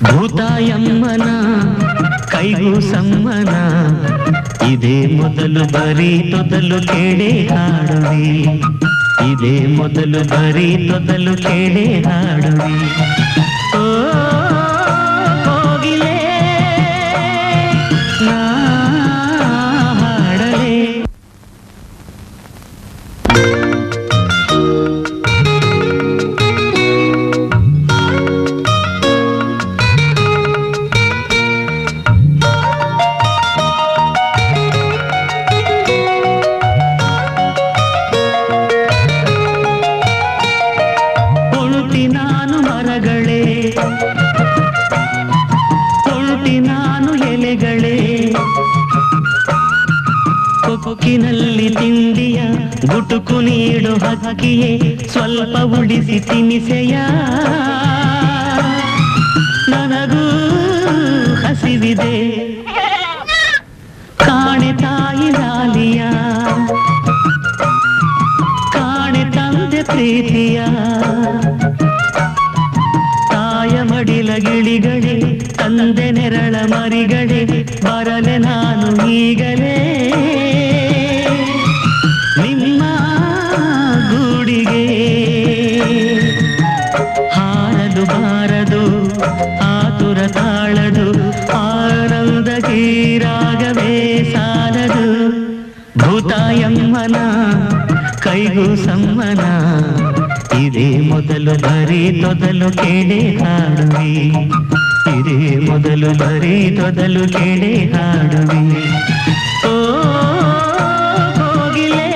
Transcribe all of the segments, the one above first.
ಭೂತಾಯಮ್ಮನ ಕೈಗೂ ಸಮ್ಮನ ಇದೇ ಮೊದಲು ಬರೀ ತೊದಲು ಕೇಳಿ ಹಾಡುವಿ, ಇದೇ ಮೊದಲು ಬರೀ ತೊದಲು ಕೇಳಿ ಹಾಡುವಿ. ಓ ಕೋಗಿಲೆ ನಾ ಹಾಡಲೇ. ಕೊಕ್ಕಿನಲ್ಲಿ ತಿಂಡಿಯ ಗುಟುಕು ನೀಡು ಹಕ್ಕಿಯೇ ಸ್ವಲ್ಪ ಉಳಿಸಿ ತಿನಿಸೆಯ, ನನಗೂ ಹಸಿವಿದೆ ಕಾಣೆ ತಾಯಿ ಲಾಲಿಯ, ಕಾಣೆ ತಂದೆ ಪ್ರೀತಿಯ. ತಾಯ ಮಡಿಲ ಗಿಳಿಗಳೇ ತಂದೆ ನೆರಳ ಮರಿಗಳೇ ಬರಲೆ ನಾನು ಈಗಲೇ ನಿಮ್ಮ ಗೂಡಿಗೆ. ಹಾರದು ಬಾರದು ಆತುರ ತಾಳದು ಆನಂದ ಗೀರಾಗವೇ ಸಾಲದು. ಭೂತಾಯಮ್ಮನ ಕೈಗೂ ಸಮ್ಮನ ಇದೇ ಮೊದಲು ಬರೀ ತೊದಲು ಕೇಳಿ ಹಾಡುವಿ, ಇದೇ ಮೊದಲು ಬರೀ ತೊದಲು ಕೇಳಿ ಹಾಡುವಿ. ಓ ಕೋಗಿಲೆ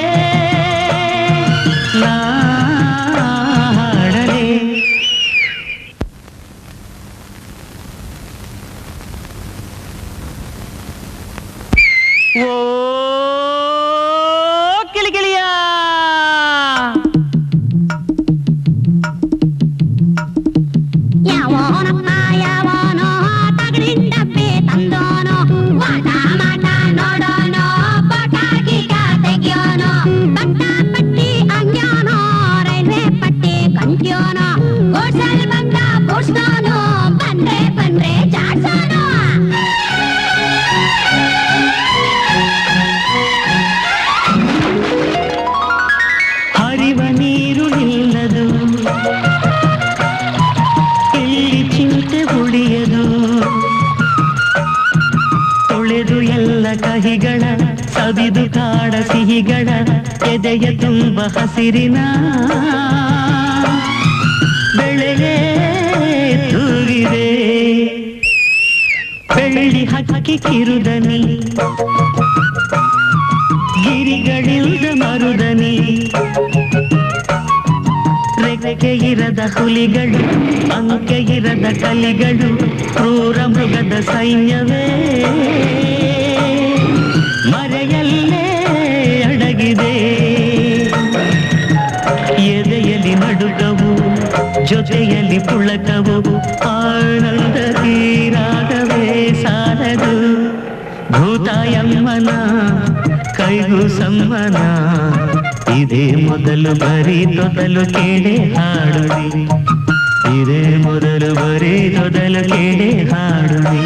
ನಾ ಹಾಡಲೇ. ಓ ಕಿಲಿಕಿಲಿಯ ಹರಿವ ನೀರು ನಿಲ್ಲದು, ಎಲ್ಲಿ ಚಿಂತೆ ಉಳಿಯದು, ತೊಳೆದು ಎಲ್ಲ ಕಹಿಗಳ ಸವಿದು ಕಾಡ ಸಿಹಿಗಳ ಎದೆಯ ತುಂಬ ಹಸಿರಿನ ಬೆಳೆಗೆ ತೂಗಿದೆ. ಬೆಳ್ಳಿ ಹಕ್ಕಿ ಕಿರುದನಿ ಗಿರಿಗಳಿಲ್ದ ಮರುದನಿ, ರೆಕ್ಕೆ ಇರದ ಹುಲಿಗಳು ಅಂಕೆ ಇರದ ಕಲಿಗಳು ಕ್ರೂರ ಮೃಗದ ಸೈನ್ಯವೇ ಮರೆಯಲ್ಲೇ ಅಡಗಿದೆ. ಎದೆಯಲ್ಲಿ ನಡುಕವು ಜೊತೆಯಲ್ಲಿ ಪುಳಕವು ಆನಂದ ತೀರಾಗವೇ ಸಾಲದು. ಭೂತಾಯಮ್ಮನ ಕೈಗೂ ಸಮ್ಮನ ಇದೇ ಮೊದಲು ಬರೀ ತೊದಲು ಕೇಳಿ ಹಾಡುವಿ, ಇದೇ ಮೊದಲು ಬರೀ ತೊದಲು ಕೇಳಿ ಹಾಡುವಿ.